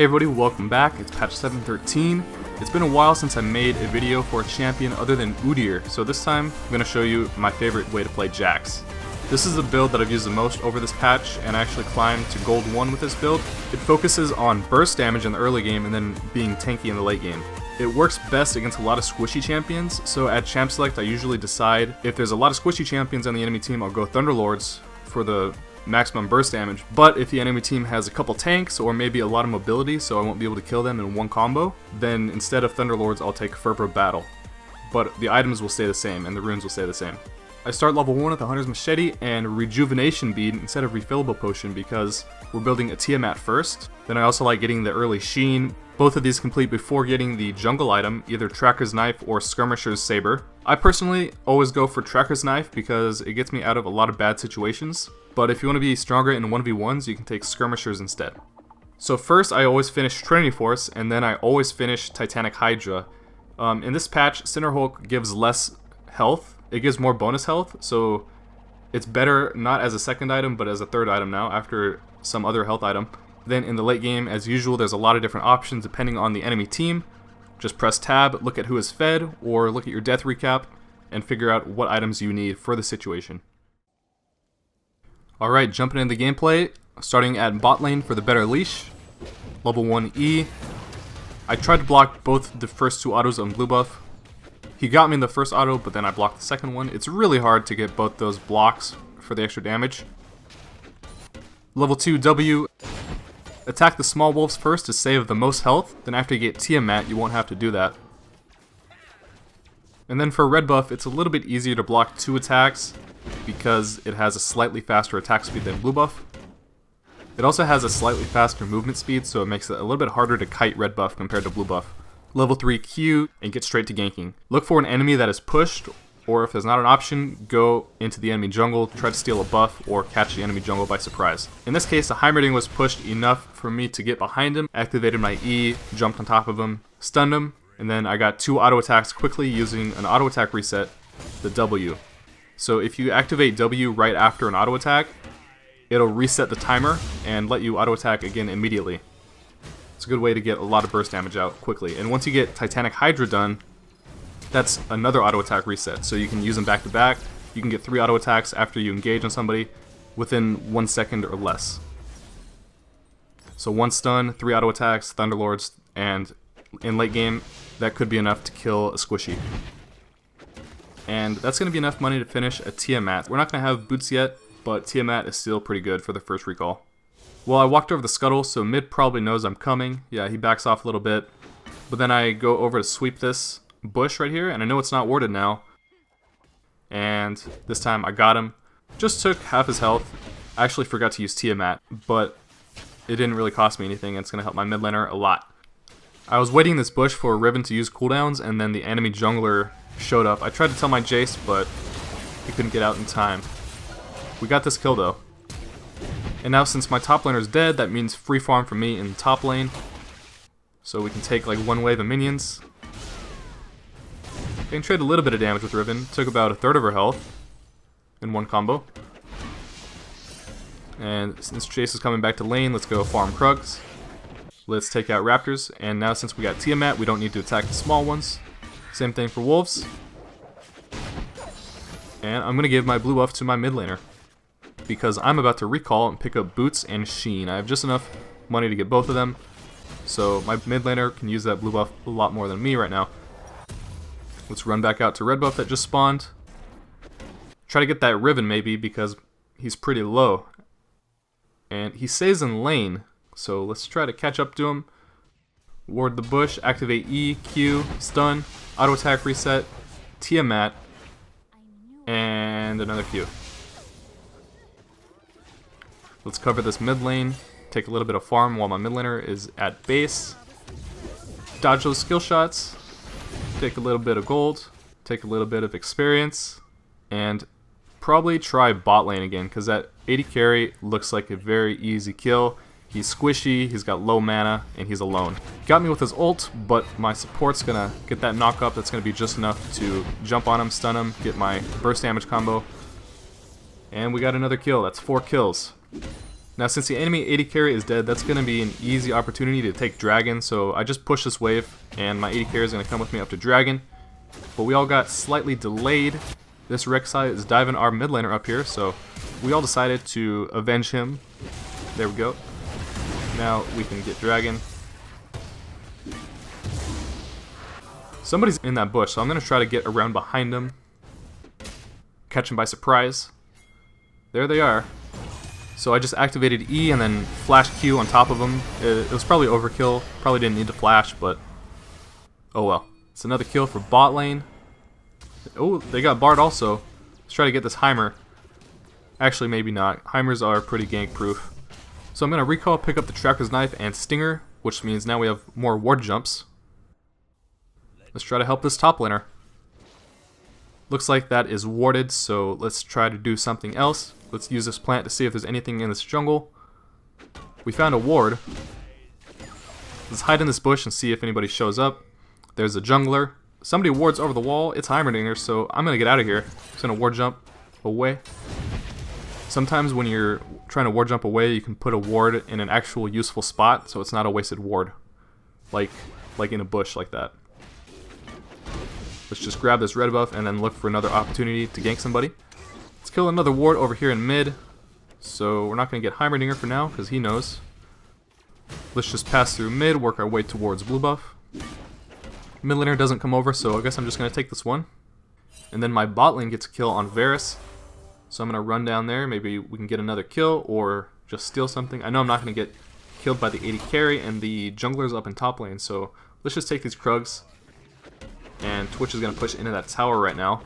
Hey everybody, welcome back. It's patch 7.13. It's been a while since I made a video for a champion other than Udyr, so this time I'm going to show you my favorite way to play Jax. This is the build that I've used the most over this patch, and I actually climbed to gold 1 with this build. It focuses on burst damage in the early game and then being tanky in the late game. It works best against a lot of squishy champions, so at champ select I usually decide if there's a lot of squishy champions on the enemy team, I'll go Thunderlords for the maximum burst damage. But if the enemy team has a couple tanks or maybe a lot of mobility, so I won't be able to kill them in one combo, then instead of Thunderlords I'll take Fervor Battle. But the items will stay the same and the runes will stay the same. I start level 1 with the Hunter's Machete and Rejuvenation Bead instead of Refillable Potion because we're building a Tiamat first. Then I also like getting the early Sheen. Both of these complete before getting the jungle item, either Tracker's Knife or Skirmisher's Saber. I personally always go for Tracker's Knife because it gets me out of a lot of bad situations. But if you want to be stronger in 1v1s, you can take Skirmishers instead. So first I always finish Trinity Force and then I always finish Titanic Hydra. In this patch, Cinder Hulk gives less health. It gives more bonus health, so it's better not as a second item but as a third item now after some other health item. Then in the late game, as usual, there's a lot of different options depending on the enemy team. Just press tab, look at who is fed, or look at your death recap and figure out what items you need for the situation. Alright, jumping into the gameplay, starting at bot lane for the better leash. Level 1 E. I tried to block both the first two autos on blue buff. He got me in the first auto, but then I blocked the second one. It's really hard to get both those blocks for the extra damage. Level 2 W. Attack the small wolves first to save the most health, then after you get Tiamat you won't have to do that. And then for red buff, it's a little bit easier to block 2 attacks because it has a slightly faster attack speed than blue buff. It also has a slightly faster movement speed, so it makes it a little bit harder to kite red buff compared to blue buff. Level 3 Q and get straight to ganking. Look for an enemy that is pushed, or if there's not an option, go into the enemy jungle, try to steal a buff, or catch the enemy jungle by surprise. In this case, the Heimerdinger was pushed enough for me to get behind him, activated my E, jumped on top of him, stunned him, and then I got 2 auto attacks quickly using an auto attack reset, the W. So if you activate W right after an auto attack, it'll reset the timer and let you auto attack again immediately. It's a good way to get a lot of burst damage out quickly. And once you get Titanic Hydra done, that's another auto attack reset, so you can use them back to back. You can get 3 auto attacks after you engage on somebody within 1 second or less. So 1 stun, 3 auto attacks, Thunderlords, and in late game, that could be enough to kill a squishy. And that's going to be enough money to finish a Tiamat. We're not going to have boots yet, but Tiamat is still pretty good for the first recall. Well, I walked over the scuttle, so mid probably knows I'm coming. Yeah, he backs off a little bit. But then I go over to sweep this bush right here, and I know it's not warded now. And this time I got him. Just took half his health. I actually forgot to use Tiamat, but it didn't really cost me anything, and it's going to help my mid laner a lot. I was waiting in this bush for Riven to use cooldowns, and then the enemy jungler showed up. I tried to tell my Jace, but he couldn't get out in time. We got this kill though. And now since my top laner is dead, that means free farm for me in top lane. So we can take like 1 wave of minions. I can trade a little bit of damage with Riven. Took about 1/3 of her health in 1 combo. And since Chase is coming back to lane, let's go farm Krugs. Let's take out Raptors. And now since we got Tiamat, we don't need to attack the small ones. Same thing for Wolves. And I'm going to give my blue buff to my mid laner, because I'm about to recall and pick up Boots and Sheen. I have just enough money to get both of them, so my mid laner can use that blue buff a lot more than me right now. Let's run back out to red buff that just spawned. Try to get that Riven maybe, because he's pretty low. And he stays in lane, so let's try to catch up to him. Ward the bush, activate E, Q, stun, auto attack reset, Tiamat, and another Q. Let's cover this mid lane, take a little bit of farm while my mid laner is at base. Dodge those skill shots, take a little bit of gold, take a little bit of experience, and probably try bot lane again, because that 80 carry looks like a very easy kill. He's squishy, he's got low mana, and he's alone. Got me with his ult, but my support's gonna get that knock up. That's gonna be just enough to jump on him, stun him, get my burst damage combo. And we got another kill. That's 4 kills. Now since the enemy AD carry is dead, that's going to be an easy opportunity to take dragon, so I just push this wave and my AD carry is going to come with me up to dragon. But we all got slightly delayed. This Rek'Sai is diving our mid laner up here, so we all decided to avenge him. There we go. Now we can get dragon. Somebody's in that bush, so I'm going to try to get around behind him. Catch him by surprise. There they are. So I just activated E and then flash Q on top of him. It was probably overkill. Probably didn't need to flash, but oh well. It's another kill for bot lane. Oh, they got Bard also. Let's try to get this Heimer. Actually, maybe not. Heimers are pretty gank proof. So I'm going to recall, pick up the Tracker's Knife and Stinger, which means now we have more ward jumps. Let's try to help this top laner. Looks like that is warded, so let's try to do something else. Let's use this plant to see if there's anything in this jungle. We found a ward. Let's hide in this bush and see if anybody shows up. There's a jungler. Somebody wards over the wall. It's Heimerdinger, so I'm going to get out of here. Just going to ward jump away. Sometimes when you're trying to ward jump away, you can put a ward in an actual useful spot, so it's not a wasted ward. Like in a bush like that. Let's just grab this red buff and then look for another opportunity to gank somebody. Let's kill another ward over here in mid. So we're not going to get Heimerdinger for now, because he knows. Let's just pass through mid, work our way towards blue buff. Mid laner doesn't come over, so I guess I'm just going to take this one. And then my bot lane gets a kill on Varus. So I'm going to run down there. Maybe we can get another kill or just steal something. I know I'm not going to get killed by the AD carry, and the jungler's up in top lane. So let's just take these Krugs. And Twitch is going to push into that tower right now.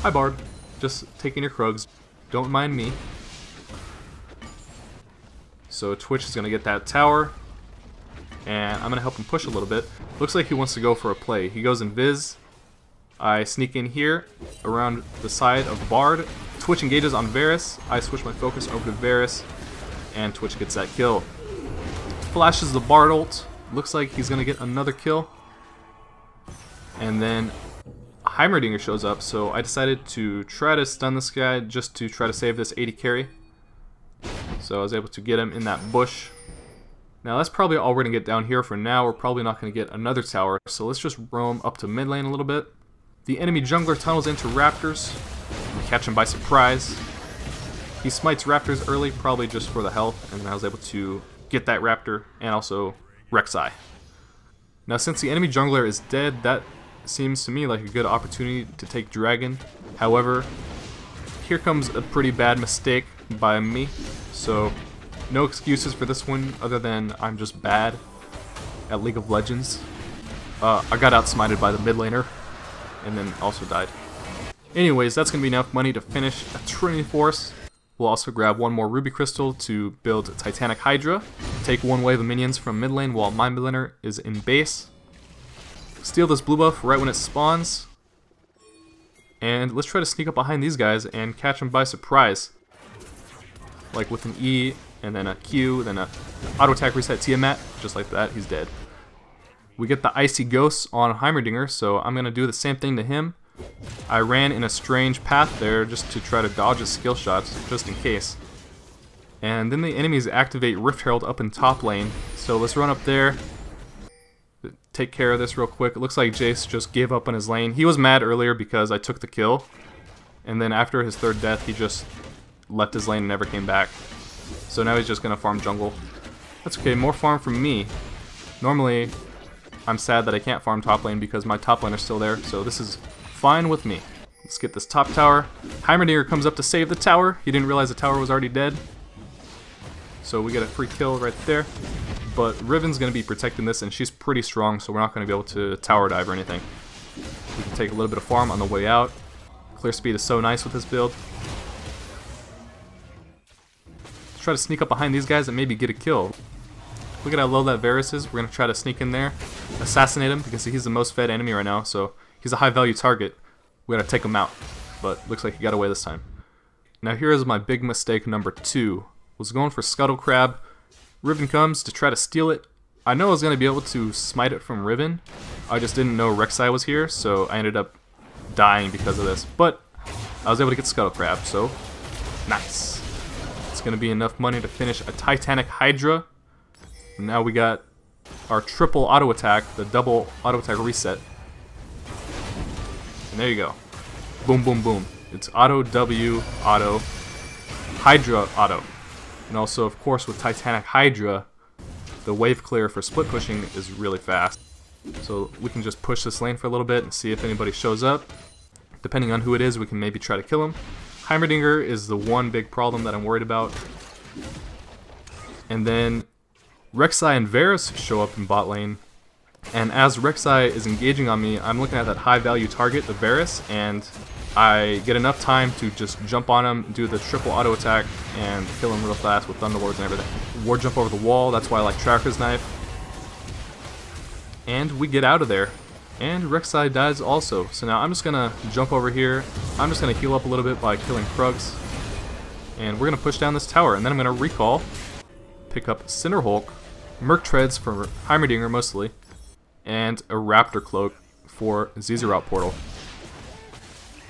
Hi Bard. Just taking your Krugs. Don't mind me. So Twitch is going to get that tower. And I'm going to help him push a little bit. Looks like he wants to go for a play. He goes in Viz. I sneak in here around the side of Bard. Twitch engages on Varus. I switch my focus over to Varus. And Twitch gets that kill. Flashes the Bard ult. Looks like he's going to get another kill. And then Heimerdinger shows up, so I decided to try to stun this guy just to try to save this AD carry. So I was able to get him in that bush. Now that's probably all we're going to get down here for now. We're probably not going to get another tower, so let's just roam up to mid lane a little bit. The enemy jungler tunnels into Raptors. We catch him by surprise. He smites Raptors early, probably just for the health, and I was able to get that Raptor and also Rek'Sai. Now since the enemy jungler is dead, that seems to me like a good opportunity to take dragon. However, here comes a pretty bad mistake by me, so no excuses for this one other than I'm just bad at League of Legends. I got outsmited by the mid laner and then also died. Anyways, that's going to be enough money to finish a Trinity Force. We'll also grab one more Ruby Crystal to build Titanic Hydra. Take one wave of minions from mid lane while my mid laner is in base. Steal this blue buff right when it spawns. And let's try to sneak up behind these guys and catch them by surprise. Like with an E, and then a Q, then a auto attack reset tiamat. Just like that, he's dead. We get the Icy Ghosts on Heimerdinger, so I'm going to do the same thing to him. I ran in a strange path there just to try to dodge his skill shots, just in case. And then the enemies activate Rift Herald up in top lane, so let's run up there. Take care of this real quick. It looks like Jace just gave up on his lane. He was mad earlier because I took the kill. And then after his third death, he just left his lane and never came back. So now he's just going to farm jungle. That's okay, more farm from me. Normally, I'm sad that I can't farm top lane because my top lane is still there. So this is fine with me. Let's get this top tower. Heimerdinger comes up to save the tower. He didn't realize the tower was already dead. So we get a free kill right there. But Riven's going to be protecting this, and she's pretty strong, so we're not going to be able to tower dive or anything. We can take a little bit of farm on the way out. Clear speed is so nice with this build. Let's try to sneak up behind these guys and maybe get a kill. Look at how low that Varus is. We're going to try to sneak in there, assassinate him, because he's the most fed enemy right now, so he's a high value target. We got to take him out, but looks like he got away this time. Now here is my big mistake number 2. Was going for Scuttle Crab. Riven comes to try to steal it. I know I was going to be able to smite it from Riven. I just didn't know Rek'Sai was here, so I ended up dying because of this. But I was able to get Scuttle Crab, so nice. Let's going to be enough money to finish a Titanic Hydra. Now we got our triple auto attack, the double auto attack reset. And there you go. Boom, boom, boom. It's auto, W, auto, Hydra, auto. And also, of course, with Titanic Hydra, the wave clear for split pushing is really fast. So we can just push this lane for a little bit and see if anybody shows up. Depending on who it is, we can maybe try to kill him. Heimerdinger is the one big problem that I'm worried about. And then Rek'Sai and Varus show up in bot lane. And as Rek'Sai is engaging on me, I'm looking at that high value target, the Varus, and I get enough time to just jump on him, do the triple auto attack, and kill him real fast with Thunderlords and everything. Ward jump over the wall, that's why I like Tracker's Knife. And we get out of there. And Rek'Sai dies also. So now I'm just going to jump over here. I'm just going to heal up a little bit by killing Krugs. And we're going to push down this tower. And then I'm going to recall, pick up Cinderhulk, Merc Treads for Heimerdinger mostly, and a Raptor Cloak for Zizarot Portal.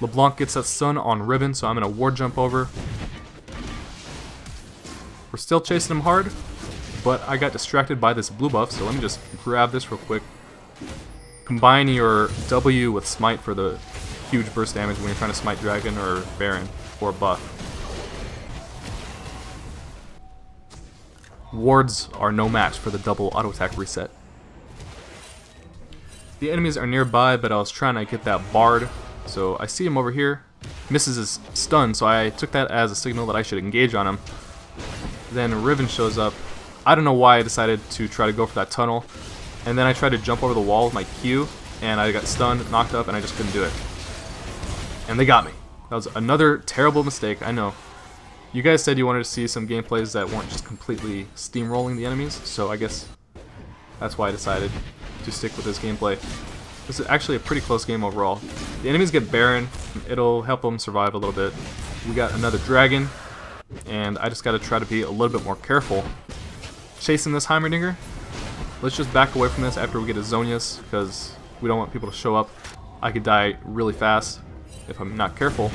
LeBlanc gets that stun on Ribbon, so I'm going to ward jump over. We're still chasing him hard, but I got distracted by this blue buff, so let me just grab this real quick. Combine your W with Smite for the huge burst damage when you're trying to smite Dragon or Baron or buff. Wards are no match for the double auto attack reset. The enemies are nearby, but I was trying to get that Bard, so I see him over here. Misses his stun, so I took that as a signal that I should engage on him. Then Riven shows up. I don't know why I decided to try to go for that tunnel. And then I tried to jump over the wall with my Q, and I got stunned, knocked up, and I just couldn't do it. And they got me. That was another terrible mistake, I know. You guys said you wanted to see some gameplays that weren't just completely steamrolling the enemies, so I guess that's why I decided to stick with this gameplay. This is actually a pretty close game overall. The enemies get Baron, it'll help them survive a little bit. We got another Dragon, and I just gotta try to be a little bit more careful. Chasing this Heimerdinger. Let's just back away from this after we get a Zonius, because we don't want people to show up. I could die really fast if I'm not careful.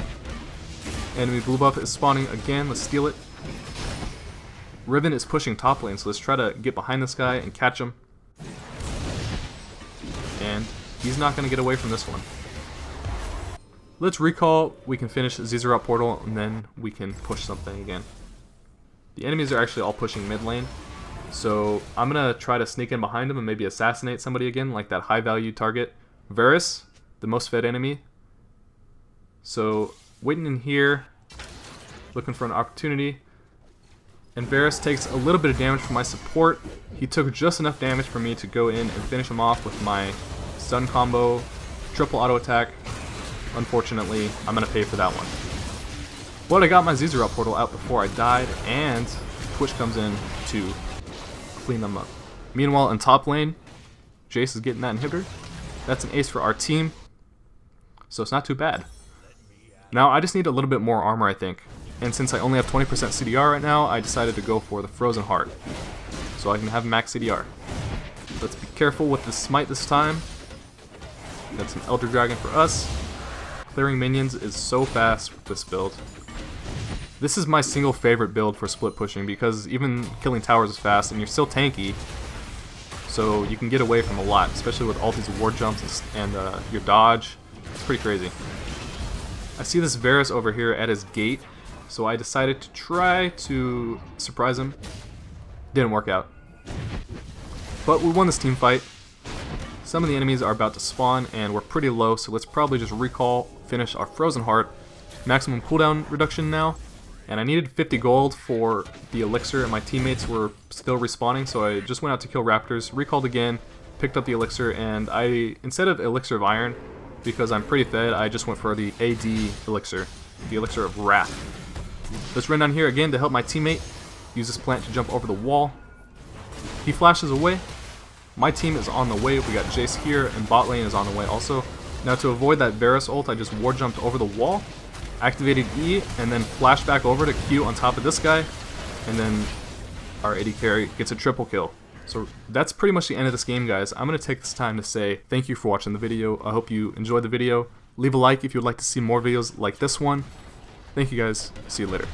Enemy blue buff is spawning again, let's steal it. Riven is pushing top lane, so let's try to get behind this guy and catch him. And he's not going to get away from this one. Let's recall, we can finish Zizarot Portal, and then we can push something again. The enemies are actually all pushing mid lane. So I'm going to try to sneak in behind him and maybe assassinate somebody again, like that high value target. Varus, the most fed enemy. So waiting in here, looking for an opportunity. And Varus takes a little bit of damage from my support. He took just enough damage for me to go in and finish him off with my stun combo, triple auto attack. Unfortunately, I'm going to pay for that one. But I got my Zizarot Portal out before I died, and Twitch comes in to clean them up. Meanwhile, in top lane, Jace is getting that inhibitor. That's an ace for our team, so it's not too bad. Now I just need a little bit more armor, I think. And since I only have 20% CDR right now, I decided to go for the Frozen Heart, so I can have max CDR. Let's be careful with the Smite this time. That's an Elder Dragon for us. Clearing minions is so fast with this build. This is my single favorite build for split pushing because even killing towers is fast and you're still tanky, so you can get away from a lot, especially with all these ward jumps and your dodge. It's pretty crazy. I see this Varus over here at his gate, so I decided to try to surprise him. Didn't work out. But we won this team fight. Some of the enemies are about to spawn and we're pretty low, so let's probably just recall, finish our Frozen Heart. Maximum cooldown reduction now. And I needed 50 gold for the elixir, and my teammates were still respawning, so I just went out to kill raptors, recalled again, picked up the elixir, and instead of Elixir of Iron, because I'm pretty fed, I just went for the AD elixir, the Elixir of Wrath. Let's run down here again to help my teammate. Use this plant to jump over the wall. He flashes away. My team is on the way. We got Jace here, and bot lane is on the way also. Now to avoid that Varus ult, I just ward jumped over the wall, activated E, and then flashed back over to Q on top of this guy, and then our AD carry gets a triple kill. So that's pretty much the end of this game, guys. I'm going to take this time to say thank you for watching the video. I hope you enjoyed the video. Leave a like if you would like to see more videos like this one. Thank you guys. See you later.